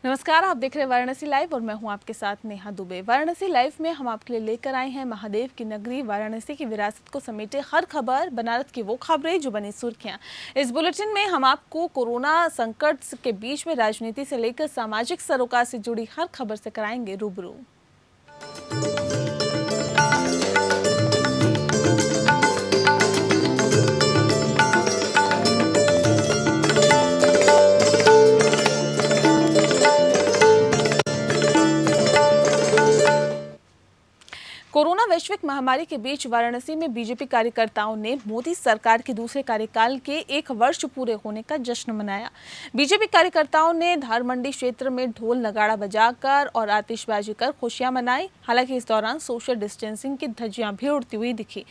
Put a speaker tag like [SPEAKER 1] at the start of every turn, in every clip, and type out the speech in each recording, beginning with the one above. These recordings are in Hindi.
[SPEAKER 1] नमस्कार, आप देख रहे हैं वाराणसी लाइव और मैं हूं आपके साथ नेहा दुबे। वाराणसी लाइव में हम आपके लिए लेकर आए हैं महादेव की नगरी वाराणसी की विरासत को समेटे हर खबर, बनारस की वो खबरें जो बनी सुर्खियां। इस बुलेटिन में हम आपको कोरोना संकट के बीच में राजनीति से लेकर सामाजिक सरोकार से जुड़ी हर खबर से कराएंगे रूबरू। कोरोना वैश्विक महामारी के बीच वाराणसी में बीजेपी कार्यकर्ताओं ने मोदी सरकार के दूसरे कार्यकाल के 1 वर्ष पूरे होने का जश्न मनाया। बीजेपी कार्यकर्ताओं ने धारमंडी क्षेत्र में ढोल नगाड़ा बजाकर और आतिशबाजी कर खुशियां मनाई। हालांकि इस दौरान सोशल डिस्टेंसिंग की धज्जियां भी उड़ती हुई दिखी।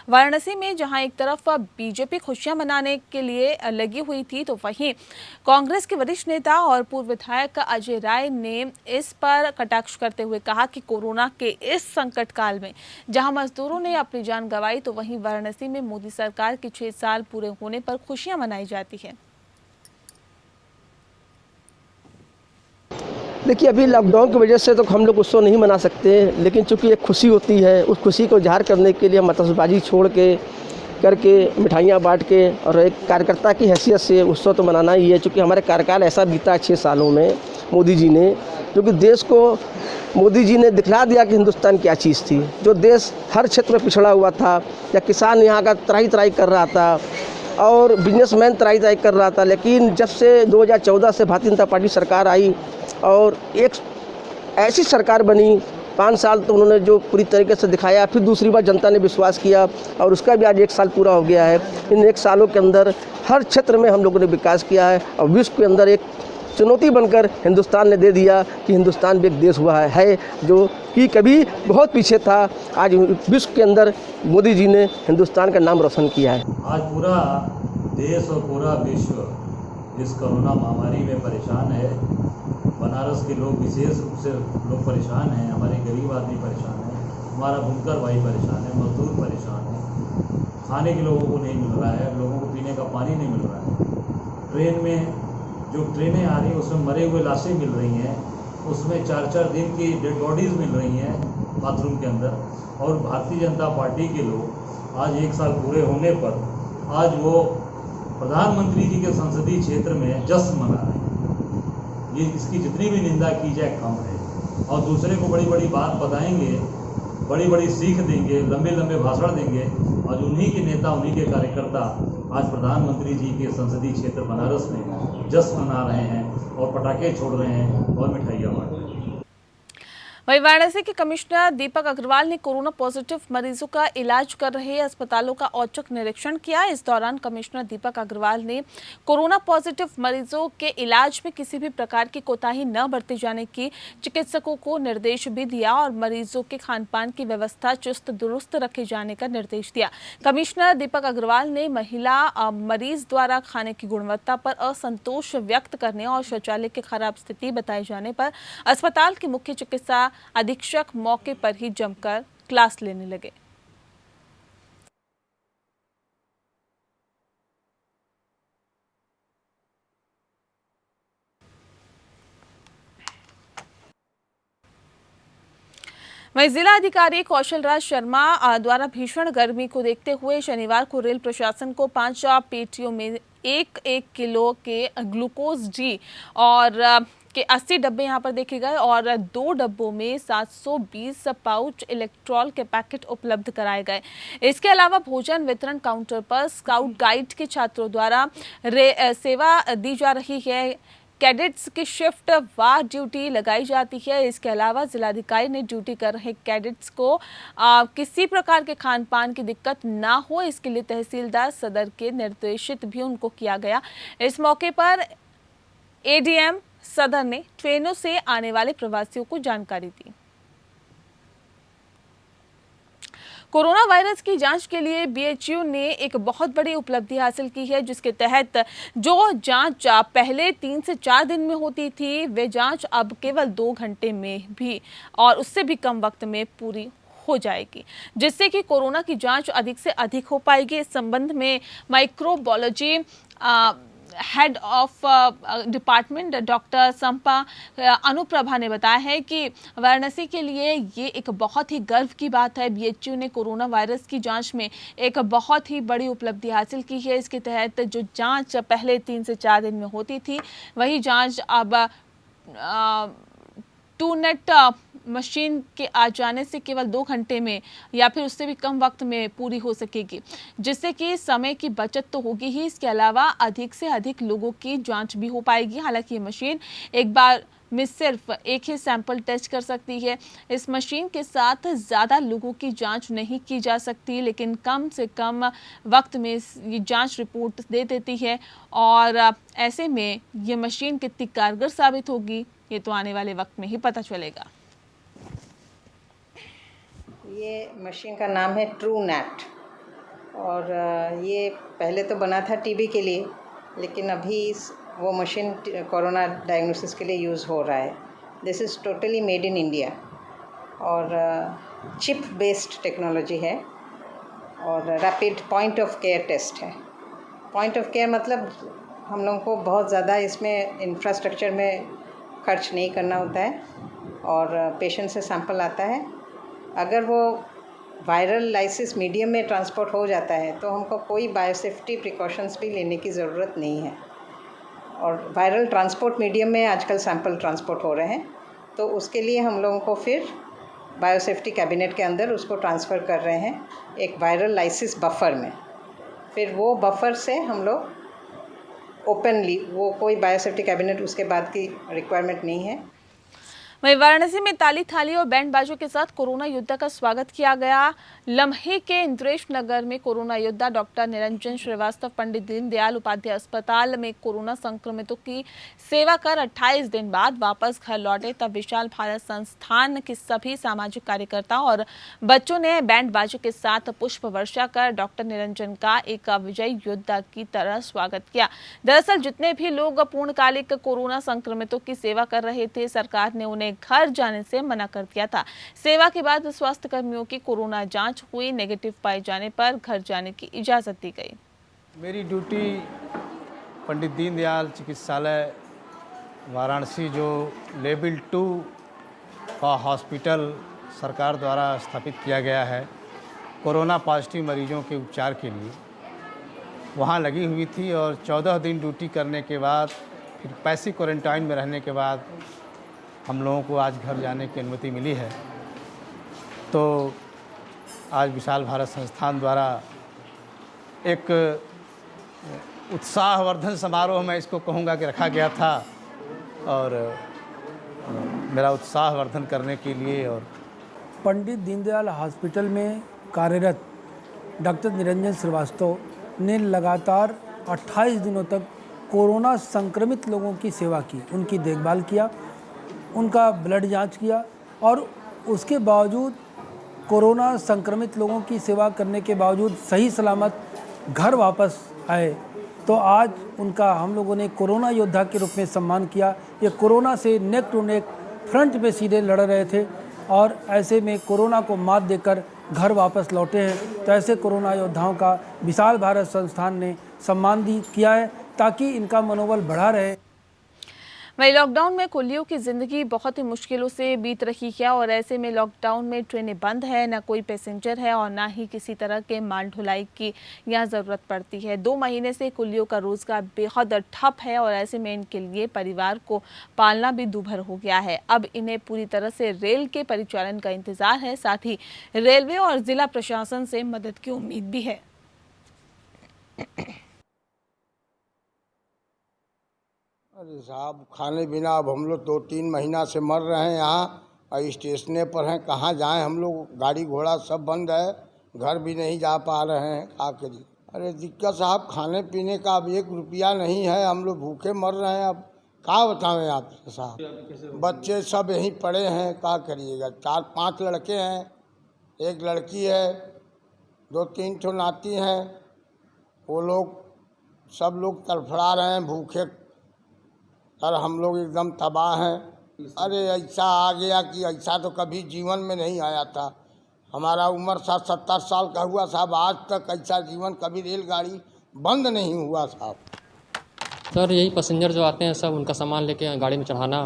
[SPEAKER 1] वाराणसी में जहां एक तरफ बीजेपी खुशियां मनाने के लिए लगी हुई थी, तो वहीं कांग्रेस के वरिष्ठ नेता और पूर्व विधायक अजय राय ने इस पर कटाक्ष करते हुए कहा कि कोरोना के इस संकट काल में जहां मजदूरों ने अपनी जान गंवाई, तो वहीं वाराणसी में मोदी सरकार के 6 साल पूरे होने पर खुशियां मनाई जाती है।
[SPEAKER 2] देखिए, अभी लॉकडाउन की वजह से तो हम लोग उत्सव नहीं मना सकते, लेकिन चूंकि एक खुशी होती है, उस खुशी को ज़ाहिर करने के लिए हम आतिशबाजी छोड़ के करके मिठाइयाँ बांट के और एक कार्यकर्ता की हैसियत से उत्सव तो मनाना ही है। चूँकि हमारे कार्यकाल ऐसा बीता 6 सालों में मोदी जी ने, क्योंकि देश को मोदी जी ने दिखला दिया कि हिंदुस्तान क्या चीज़ थी। जो देश हर क्षेत्र में पिछड़ा हुआ था, या किसान यहाँ का त्राही त्राही कर रहा था और बिजनेसमैन त्राही त्राही कर रहा था, लेकिन जब से 2014 से भारतीय जनता पार्टी सरकार आई और एक ऐसी सरकार बनी, 5 साल तो उन्होंने जो पूरी तरीके से दिखाया, फिर दूसरी बार जनता ने विश्वास किया और उसका भी आज 1 साल पूरा हो गया है। इन 1 सालों के अंदर हर क्षेत्र में हम लोगों ने विकास किया है और विश्व के अंदर एक चुनौती बनकर हिंदुस्तान ने दे दिया कि हिंदुस्तान भी एक देश हुआ है जो कि कभी बहुत पीछे था। आज विश्व के अंदर मोदी जी ने हिंदुस्तान का नाम रोशन किया है।
[SPEAKER 3] आज पूरा देश और पूरा विश्व इस कोरोना महामारी में परेशान है। बनारस के लोग विशेष रूप से लोग परेशान हैं, हमारे गरीब आदमी परेशान है, हमारा बुनकर भाई परेशान है, मजदूर परेशान है। खाने के लोगों को नहीं मिल रहा है, लोगों को पीने का पानी नहीं मिल रहा है। ट्रेन में जो ट्रेनें आ रही हैं उसमें मरे हुए लाशें मिल रही हैं, उसमें 4-4 दिन की डेड बॉडीज़ मिल रही हैं बाथरूम के अंदर। और भारतीय जनता पार्टी के लोग आज 1 साल पूरे होने पर आज वो प्रधानमंत्री जी के संसदीय क्षेत्र में जश्न मना रहे हैं। ये इसकी जितनी भी निंदा की जाए कम है। और दूसरे को बड़ी बड़ी बात बताएंगे, बड़ी बड़ी सीख देंगे, लंबे लंबे भाषण देंगे, और उन्हीं के नेता, उन्हीं के कार्यकर्ता आज प्रधानमंत्री जी के संसदीय क्षेत्र बनारस में जश्न मना रहे हैं और पटाखे छोड़ रहे हैं और मिठाइयाँ बांट रहे हैं।
[SPEAKER 1] वहीं वाराणसी के कमिश्नर दीपक अग्रवाल ने कोरोना पॉजिटिव मरीजों का इलाज कर रहे अस्पतालों का औचक निरीक्षण किया। इस दौरान कमिश्नर दीपक अग्रवाल ने कोरोना पॉजिटिव मरीजों के इलाज में किसी भी प्रकार की कोताही न बरते जाने की चिकित्सकों को निर्देश भी दिया और मरीजों के खान पान की व्यवस्था चुस्त दुरुस्त रखे जाने का निर्देश दिया। कमिश्नर दीपक अग्रवाल ने महिला मरीज द्वारा खाने की गुणवत्ता पर असंतोष व्यक्त करने और शौचालय की खराब स्थिति बताए जाने पर अस्पताल के मुख्य चिकित्सा अधीक्षक मौके पर ही जमकर क्लास लेने लगे। वहीं जिला अधिकारी कौशल राज शर्मा द्वारा भीषण गर्मी को देखते हुए शनिवार को रेल प्रशासन को 5 पेटियों में 1-1 किलो के ग्लूकोज डी और के 80 डब्बे यहां पर देखे गए और 2 डब्बों में 720 पाउच इलेक्ट्रॉल के पैकेट उपलब्ध कराए गए। इसके अलावा भोजन वितरण काउंटर पर स्काउट गाइड के छात्रों द्वारा सेवा दी जा रही है। कैडेट्स की शिफ्ट वार ड्यूटी लगाई जाती है। इसके अलावा जिलाधिकारी ने ड्यूटी कर रहे कैडेट्स को किसी प्रकार के खान पान की दिक्कत ना हो, इसके लिए तहसीलदार सदर के निर्देशित भी उनको किया गया। इस मौके पर एडीएम सदर ने ट्रेनों से आने वाले प्रवासियों को जानकारी दी। कोरोना वायरस की जांच के लिए बीएचयू ने एक बहुत बड़ी उपलब्धि हासिल की है, जिसके तहत जो जांच पहले 3 से 4 दिन में होती थी, वे जांच अब केवल 2 घंटे में भी और उससे भी कम वक्त में पूरी हो जाएगी, जिससे कि कोरोना की जांच अधिक से अधिक हो पाएगी। इस संबंध में microbiology head of department doctor Sampa Anuprabha ने बताया है कि वाराणसी के लिए ये एक बहुत ही गर्व की बात है। बीएचयू ने कोरोना वायरस की जांच में एक बहुत ही बड़ी उपलब्धि हासिल की है। इसके तहत जो जांच पहले 3 से 4 दिन में होती थी, वही जांच अब टूनेट मशीन के आ जाने से केवल 2 घंटे में या फिर उससे भी कम वक्त में पूरी हो सकेगी, जिससे कि समय की बचत तो होगी ही, इसके अलावा अधिक से अधिक लोगों की जांच भी हो पाएगी। हालांकि ये मशीन एक बार में सिर्फ एक ही सैंपल टेस्ट कर सकती है। इस मशीन के साथ ज़्यादा लोगों की जांच नहीं की जा सकती, लेकिन कम से कम वक्त में ये जांच रिपोर्ट दे देती है। और ऐसे में ये मशीन कितनी कारगर साबित होगी, ये तो आने वाले वक्त में ही पता चलेगा।
[SPEAKER 4] ये मशीन का नाम है ट्रूनेट और ये पहले तो बना था टीबी के लिए, लेकिन अभी वो मशीन कोरोना डायग्नोसिस के लिए यूज़ हो रहा है। This is totally made in India और चिप बेस्ड टेक्नोलॉजी है और rapid point of care test है। पॉइंट ऑफ केयर मतलब हम लोगों को बहुत ज़्यादा इसमें इंफ्रास्ट्रक्चर में खर्च नहीं करना होता है और पेशेंट से सैंपल आता है। अगर वो वायरल लाइसिस मीडियम में ट्रांसपोर्ट हो जाता है तो हमको कोई बायोसेफ्टी प्रिकॉशंस भी लेने की ज़रूरत नहीं है। और वायरल ट्रांसपोर्ट मीडियम में आजकल सैंपल ट्रांसपोर्ट हो रहे हैं, तो उसके लिए हम लोगों को फिर बायोसेफ्टी कैबिनेट के अंदर उसको ट्रांसफ़र कर रहे हैं एक वायरल लाइसिस बफर में। फिर वो बफर से हम लोग ओपनली, वो कोई बायोसेफ्टी कैबिनेट उसके बाद की रिक्वायरमेंट नहीं है।
[SPEAKER 1] वहीं वाराणसी में ताली थाली और बैंड बाजों के साथ कोरोना योद्धा का स्वागत किया गया। लम्हे के इंद्रेश नगर में कोरोना योद्धा डॉक्टर निरंजन श्रीवास्तव पंडित दीनदयाल उपाध्याय अस्पताल में कोरोना संक्रमितों की सेवा कर 28 दिन बाद वापस घर लौटे। तब विशाल भारत संस्थान के सभी सामाजिक कार्यकर्ताओं और बच्चों ने बैंड बाजों के साथ पुष्प वर्षा कर डॉक्टर निरंजन का एक विजयी योद्धा की तरह स्वागत किया। दरअसल जितने भी लोग पूर्णकालिक कोरोना संक्रमितों की सेवा कर रहे थे, सरकार ने उन्हें घर जाने से मना कर दिया था। सेवा के बाद स्वास्थ्य कर्मियों की कोरोना जांच हुई, नेगेटिव पाए जाने पर घर जाने की इजाजत दी गई।
[SPEAKER 5] मेरी ड्यूटी पंडित दीनदयाल चिकित्सालय वाराणसी जो लेवल 2 का हॉस्पिटल सरकार द्वारा स्थापित किया गया है कोरोना पॉजिटिव मरीजों के उपचार के लिए, वहाँ लगी हुई थी। और 14 दिन ड्यूटी करने के बाद फिर पैसिव क्वारंटाइन में रहने के बाद हम लोगों को आज घर जाने की अनुमति मिली है। तो आज विशाल भारत संस्थान द्वारा एक उत्साहवर्धन समारोह, मैं इसको कहूँगा कि रखा गया था और मेरा उत्साहवर्धन करने के लिए। और
[SPEAKER 6] पंडित दीनदयाल हॉस्पिटल में कार्यरत डॉक्टर निरंजन श्रीवास्तव ने लगातार 28 दिनों तक कोरोना संक्रमित लोगों की सेवा की, उनकी देखभाल किया, उनका ब्लड जांच किया और उसके बावजूद कोरोना संक्रमित लोगों की सेवा करने के बावजूद सही सलामत घर वापस आए। तो आज उनका हम लोगों ने कोरोना योद्धा के रूप में सम्मान किया। ये कोरोना से नेक टू नेक फ्रंट पे सीधे लड़ रहे थे और ऐसे में कोरोना को मात देकर घर वापस लौटे हैं। तो ऐसे कोरोना योद्धाओं का विशाल भारत संस्थान ने सम्मान किया है ताकि इनका मनोबल बढ़ा रहे।
[SPEAKER 1] वहीं लॉकडाउन में कुल्लियों की जिंदगी बहुत ही मुश्किलों से बीत रही है और ऐसे में लॉकडाउन में ट्रेनें बंद है, ना कोई पैसेंजर है और ना ही किसी तरह के माल ढुलाई की यहाँ ज़रूरत पड़ती है। 2 महीने से कुल्लियों का रोजगार बेहद ठप है और ऐसे में इनके लिए परिवार को पालना भी दूभर हो गया है। अब इन्हें पूरी तरह से रेल के परिचालन का इंतजार है, साथ ही रेलवे और जिला प्रशासन से मदद की उम्मीद भी है।
[SPEAKER 7] अरे साहब, खाने बिना अब हम लोग 2-3 महीना से मर रहे हैं यहाँ और स्टेशने पर हैं। कहाँ जाएं हम लोग, गाड़ी घोड़ा सब बंद है, घर भी नहीं जा पा रहे हैं, क्या करिए। अरे दिक्कत साहब, खाने पीने का अब 1 रुपया नहीं है, हम लोग भूखे मर रहे हैं। अब क्या बताएं आप साहब, बच्चे सब यहीं पड़े हैं, क्या करिएगा। 4-5 लड़के हैं, 1 लड़की है, 2-3 ठो नाती हैं। वो लोग सब लोग तड़फड़ा रहे हैं भूखे और हम लोग एकदम तबाह हैं। अरे ऐसा आ गया कि ऐसा तो कभी जीवन में नहीं आया था। हमारा उम्र 60-70 साल का हुआ साहब, आज तक ऐसा जीवन कभी रेलगाड़ी बंद नहीं हुआ साहब।
[SPEAKER 8] सर यही पैसेंजर जो आते हैं सब उनका सामान लेके गाड़ी में चढ़ाना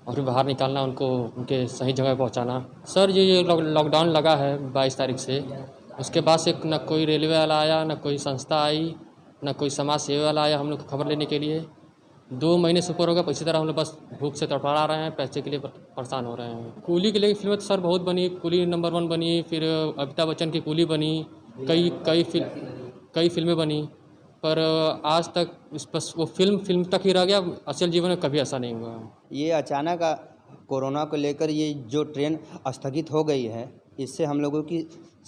[SPEAKER 8] और फिर बाहर निकालना, उनको उनके सही जगह पहुंचाना। सर ये लॉकडाउन लगा है 22 तारीख से, उसके बाद से न कोई रेलवे वाला आया, न कोई संस्था आई, न कोई समाज सेवा वाला आया हम लोग को खबर लेने के लिए। 2 महीने से ऊपर हो गया, इसी तरह हम लोग बस भूख से तड़पड़ा रहे हैं, पैसे के लिए परेशान हो रहे हैं। कूली के लिए फिल्में तो सर बहुत बनी, कूली नंबर 1 बनी, फिर अमिताभ बच्चन की कूली बनी, कई फिल्में बनी, पर आज तक बस वो फिल्म तक ही रह गया। असल जीवन में कभी ऐसा नहीं हुआ।
[SPEAKER 9] ये अचानक कोरोना को लेकर ये जो ट्रेन स्थगित हो गई है, इससे हम लोगों की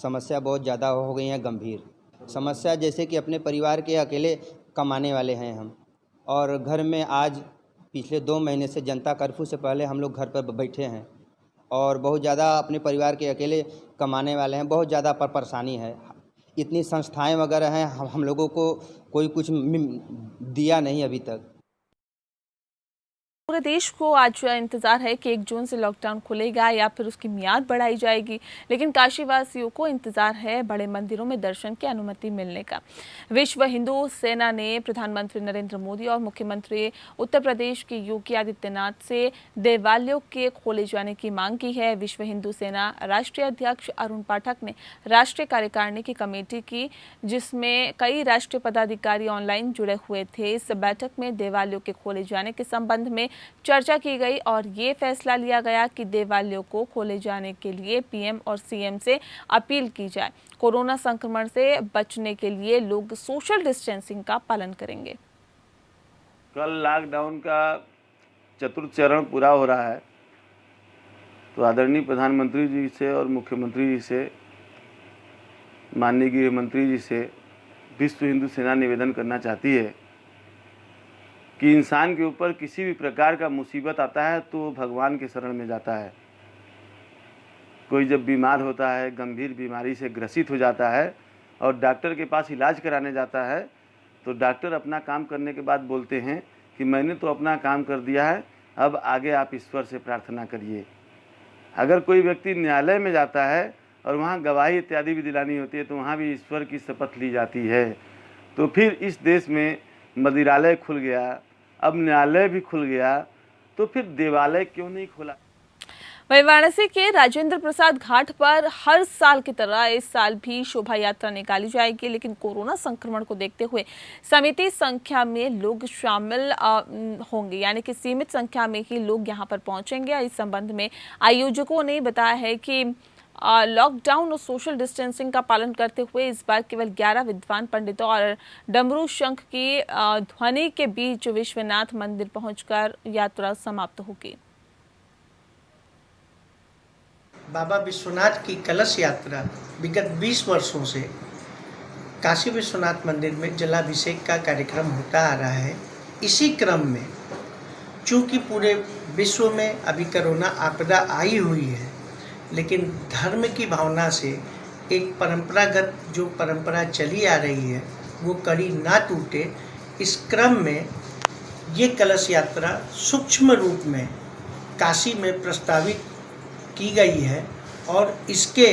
[SPEAKER 9] समस्या बहुत ज़्यादा हो गई है गंभीर समस्या। जैसे कि अपने परिवार के अकेले कमाने वाले हैं हम, और घर में आज पिछले 2 महीने से जनता कर्फ्यू से पहले हम लोग घर पर बैठे हैं और बहुत ज़्यादा अपने परिवार के अकेले कमाने वाले हैं, बहुत ज़्यादा परेशानी है। इतनी संस्थाएं वगैरह हैं, हम लोगों को कोई कुछ दिया नहीं अभी तक।
[SPEAKER 1] पूरे देश को आज इंतजार है कि 1 जून से लॉकडाउन खुलेगा या फिर उसकी मियाद बढ़ाई जाएगी, लेकिन काशीवासियों को इंतजार है बड़े मंदिरों में दर्शन की अनुमति मिलने का। विश्व हिंदू सेना ने प्रधानमंत्री नरेंद्र मोदी और मुख्यमंत्री उत्तर प्रदेश के योगी आदित्यनाथ से देवालयों के खोले जाने की मांग की है। विश्व हिंदू सेना राष्ट्रीय अध्यक्ष अरुण पाठक ने राष्ट्रीय कार्यकारिणी की कमेटी की, जिसमें कई राष्ट्रीय पदाधिकारी ऑनलाइन जुड़े हुए थे। इस बैठक में देवालयों के खोले जाने के संबंध में चर्चा की गई और ये फैसला लिया गया कि देवालयों को खोले जाने के लिए पीएम और सीएम से अपील की जाए। कोरोना संक्रमण से बचने के लिए लोग सोशल डिस्टेंसिंग का पालन करेंगे।
[SPEAKER 10] कल लॉकडाउन का 4th चरण पूरा हो रहा है, तो आदरणीय प्रधानमंत्री जी से और मुख्यमंत्री जी से, माननीय गृह मंत्री जी से विश्व हिंदू सेना निवेदन करना चाहती है कि इंसान के ऊपर किसी भी प्रकार का मुसीबत आता है तो भगवान के शरण में जाता है। कोई जब बीमार होता है, गंभीर बीमारी से ग्रसित हो जाता है और डॉक्टर के पास इलाज कराने जाता है, तो डॉक्टर अपना काम करने के बाद बोलते हैं कि मैंने तो अपना काम कर दिया है, अब आगे आप ईश्वर से प्रार्थना करिए। अगर कोई व्यक्ति न्यायालय में जाता है और वहाँ गवाही इत्यादि भी दिलानी होती है, तो वहाँ भी ईश्वर की शपथ ली जाती है। तो फिर इस देश में मंदिरालय खुल गया, अब न्यायालय भी खुल गया, तो फिर देवालय क्यों नहीं खुला?
[SPEAKER 1] वहीं वाराणसी के राजेंद्र प्रसाद घाट पर हर साल की तरह इस साल भी शोभा यात्रा निकाली जाएगी, लेकिन कोरोना संक्रमण को देखते हुए सीमित संख्या में लोग शामिल होंगे, यानी कि सीमित संख्या में ही लोग यहां पर पहुंचेंगे। इस संबंध में आयोजकों ने बताया है कि लॉकडाउन और सोशल डिस्टेंसिंग का पालन करते हुए इस बार केवल 11 विद्वान पंडितों और डमरू शंख की ध्वनि के बीच विश्वनाथ मंदिर पहुंचकर यात्रा समाप्त होगी।
[SPEAKER 11] बाबा विश्वनाथ की कलश यात्रा विगत 20 वर्षों से काशी विश्वनाथ मंदिर में जलाभिषेक का कार्यक्रम होता आ रहा है। इसी क्रम में चूँकि पूरे विश्व में अभी कोरोना आपदा आई हुई है, लेकिन धर्म की भावना से एक परंपरागत जो परंपरा चली आ रही है वो कड़ी ना टूटे, इस क्रम में ये कलश यात्रा सूक्ष्म रूप में काशी में प्रस्तावित की गई है और इसके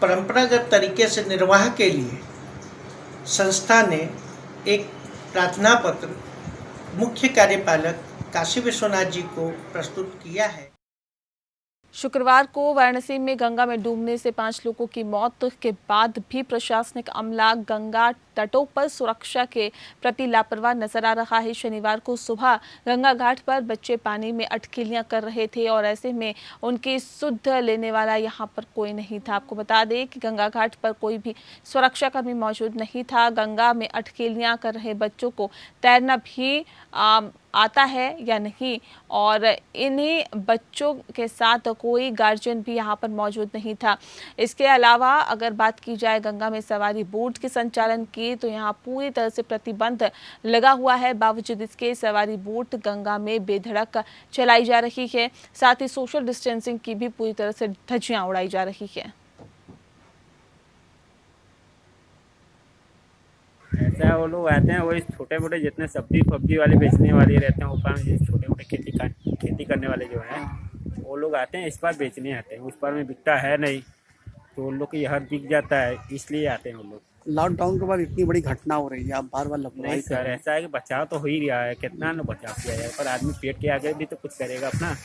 [SPEAKER 11] परंपरागत तरीके से निर्वाह के लिए संस्था ने एक प्रार्थना पत्र मुख्य कार्यपालक काशी विश्वनाथ जी को प्रस्तुत किया है।
[SPEAKER 1] शुक्रवार को वाराणसी में गंगा में डूबने से 5 लोगों की मौत के बाद भी प्रशासनिक अमला गंगा तटों पर सुरक्षा के प्रति लापरवाह नजर आ रहा है। शनिवार को सुबह गंगा घाट पर बच्चे पानी में अटखेलियां कर रहे थे और ऐसे में उनकी सुध लेने वाला यहां पर कोई नहीं था। आपको बता दें कि गंगा घाट पर कोई भी सुरक्षाकर्मी मौजूद नहीं था। गंगा में अटखेलियां कर रहे बच्चों को तैरना भी आता है या नहीं, और इन्हीं बच्चों के साथ कोई गार्जियन भी यहाँ पर मौजूद नहीं था। इसके अलावा अगर बात की जाए गंगा में सवारी बोट के संचालन की, तो यहाँ पूरी तरह से प्रतिबंध लगा हुआ है। बावजूद इसके सवारी बोट गंगा में बेधड़क चलाई जा रही है। साथ ही सोशल डिस्टेंसिंग की भी पूरी तरह से धज्जियां उड़ाई जा रही है।
[SPEAKER 12] ऐसा वो लोग आते हैं, वही छोटे मोटे जितने सब्जी फब्जी वाले बेचने वाले रहते हैं, ऊपर में छोटे मोटे खेती करने वाले जो हैं वो लोग आते हैं, इस बार बेचने आते हैं। उस बार में बिकता है नहीं, तो उन लोग की हर बिक जाता है, इसलिए आते हैं वो लोग।
[SPEAKER 13] लॉकडाउन के बाद इतनी बड़ी घटना हो रही है, आप बार बार
[SPEAKER 12] नहीं
[SPEAKER 13] लापरवाही कर
[SPEAKER 12] सर,
[SPEAKER 13] रहे हैं।
[SPEAKER 12] ऐसा है कि बचाव तो हो ही रहा है, कितना ना बचाव किया जाए, पर आदमी पेट के आगे भी तो कुछ करेगा अपना।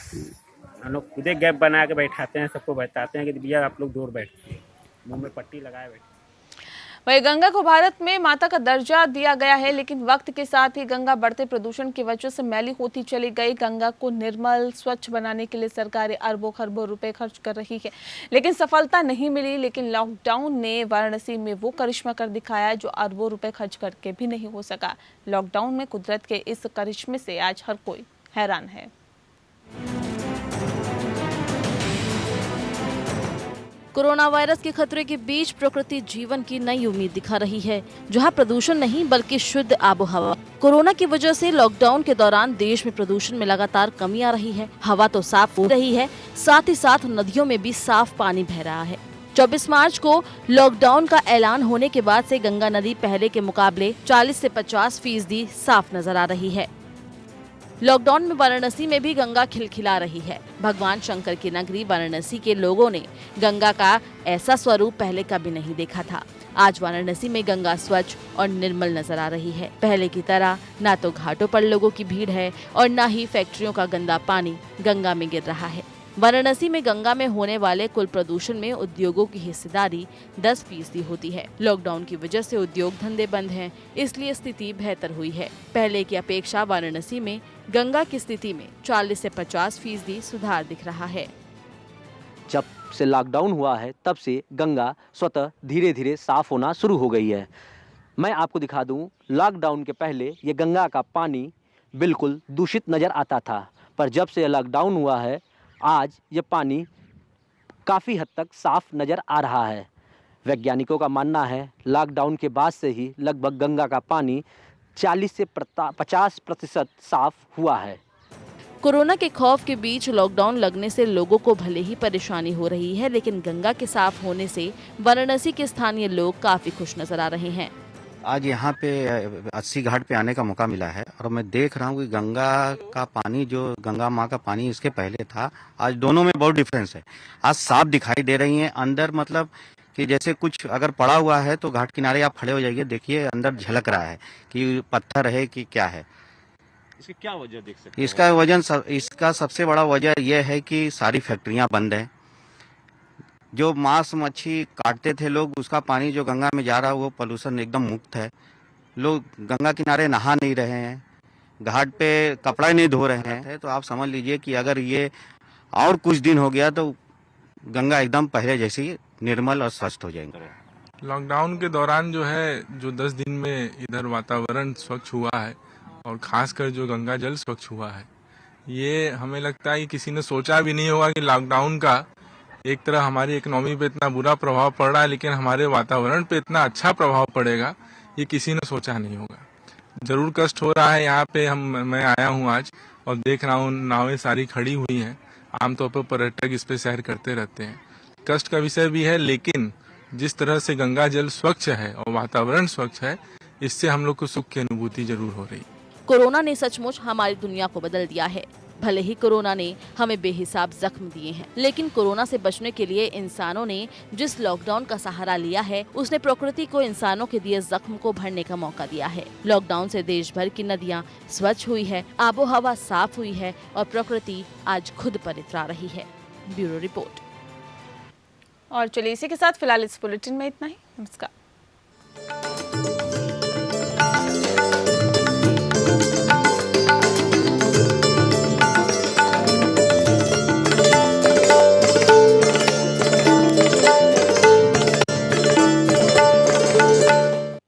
[SPEAKER 12] हम लोग खुदे गैप बना के बैठाते हैं, सबको बताते हैं कि भैया आप लोग दूर बैठिए, मुंह में पट्टी लगाए बैठे।
[SPEAKER 1] वहीं गंगा को भारत में माता का दर्जा दिया गया है, लेकिन वक्त के साथ ही गंगा बढ़ते प्रदूषण की वजह से मैली होती चली गई। गंगा को निर्मल स्वच्छ बनाने के लिए सरकारें अरबों खरबों रुपए खर्च कर रही है, लेकिन सफलता नहीं मिली। लेकिन लॉकडाउन ने वाराणसी में वो करिश्मा कर दिखाया जो अरबों रुपए खर्च करके भी नहीं हो सका। लॉकडाउन में कुदरत के इस करिश्मे से आज हर कोई हैरान है।
[SPEAKER 14] कोरोना वायरस के खतरे के बीच प्रकृति जीवन की नई उम्मीद दिखा रही है, जहां प्रदूषण नहीं बल्कि शुद्ध आबोहवा। कोरोना की वजह से लॉकडाउन के दौरान देश में प्रदूषण में लगातार कमी आ रही है। हवा तो साफ हो रही है, साथ ही साथ नदियों में भी साफ पानी बह रहा है। 24 मार्च को लॉकडाउन का ऐलान होने के बाद से गंगा नदी पहले के मुकाबले 40 से 50% साफ नजर आ रही है। लॉकडाउन में वाराणसी में भी गंगा खिलखिला रही है। भगवान शंकर की नगरी वाराणसी के लोगों ने गंगा का ऐसा स्वरूप पहले कभी नहीं देखा था। आज वाराणसी में गंगा स्वच्छ और निर्मल नजर आ रही है। पहले की तरह ना तो घाटों पर लोगों की भीड़ है और ना ही फैक्ट्रियों का गंदा पानी गंगा में गिर रहा है। वाराणसी में गंगा में होने वाले कुल प्रदूषण में उद्योगों की हिस्सेदारी 10% होती है। लॉकडाउन की वजह से उद्योग धंधे बंद हैं, इसलिए स्थिति बेहतर हुई है। पहले की अपेक्षा वाराणसी में गंगा की स्थिति में 40 से 50% सुधार दिख रहा है।
[SPEAKER 15] जब से लॉकडाउन हुआ है तब से गंगा स्वतः धीरे धीरे साफ होना शुरू हो गई है। मैं आपको दिखा दूं, लॉकडाउन के पहले ये गंगा का पानी बिल्कुल दूषित नज़र आता था, पर जब से लॉकडाउन हुआ है आज ये पानी काफ़ी हद तक साफ नज़र आ रहा है। वैज्ञानिकों का मानना है लॉकडाउन के बाद से ही लगभग गंगा का पानी 40 से 50% साफ हुआ है।
[SPEAKER 14] कोरोना के खौफ के बीच लॉकडाउन लगने से लोगों को भले ही परेशानी हो रही है, लेकिन गंगा के साफ होने से वाराणसी के स्थानीय लोग काफी खुश नजर आ रहे हैं।
[SPEAKER 16] आज यहाँ पे 80 घाट पे आने का मौका मिला है और मैं देख रहा हूँ कि गंगा का पानी, जो गंगा माँ का पानी इसके पहले था, आज दोनों में बहुत डिफरेंस है। आज साफ दिखाई दे रही हैं अंदर, मतलब कि जैसे कुछ अगर पड़ा हुआ है तो घाट किनारे आप खड़े हो जाइए, देखिए अंदर झलक रहा है कि पत्थर है कि क्या है।
[SPEAKER 17] इसकी क्या वजह देख सकते
[SPEAKER 16] इसका इसका सबसे बड़ा वजह यह है कि सारी फैक्ट्रियाँ बंद हैं। जो मांस मच्छी काटते थे लोग, उसका पानी जो गंगा में जा रहा है वो पोल्यूशन एकदम मुक्त है। लोग गंगा किनारे नहा नहीं रहे हैं, घाट पे कपड़ा नहीं धो रहे हैं, तो आप समझ लीजिए कि अगर ये और कुछ दिन हो गया तो गंगा एकदम पहले जैसी निर्मल और स्वच्छ हो जाएंगे।
[SPEAKER 18] लॉकडाउन के दौरान जो है, जो 10 दिन में इधर वातावरण स्वच्छ हुआ है और खासकर जो गंगा जल स्वच्छ हुआ है, ये हमें लगता है कि किसी ने सोचा भी नहीं होगा कि लॉकडाउन का एक तरह हमारी इकोनॉमी पे इतना बुरा प्रभाव पड़ रहा है, लेकिन हमारे वातावरण पे इतना अच्छा प्रभाव पड़ेगा ये किसी ने सोचा नहीं होगा। जरूर कष्ट हो रहा है। यहाँ पे मैं आया हूँ आज और देख रहा हूँ नावें सारी खड़ी हुई हैं। आमतौर पर पर्यटक इस पे सैर करते रहते हैं। कष्ट का विषय भी है, लेकिन जिस तरह से गंगा जल स्वच्छ है और वातावरण स्वच्छ है, इससे हम लोग को सुख की अनुभूति जरूर हो रही।
[SPEAKER 14] कोरोना ने सचमुच हमारी दुनिया को बदल दिया है। भले ही कोरोना ने हमें बेहिसाब जख्म दिए हैं, लेकिन कोरोना से बचने के लिए इंसानों ने जिस लॉकडाउन का सहारा लिया है, उसने प्रकृति को इंसानों के दिए जख्म को भरने का मौका दिया है। लॉकडाउन से देश भर की नदियां स्वच्छ हुई है, आबोहवा साफ हुई है और प्रकृति आज खुद पर इतरा रही है। Bureau report.
[SPEAKER 1] और चलिए इसी के साथ फिलहाल इस बुलेटिन में इतना ही। नमस्कार।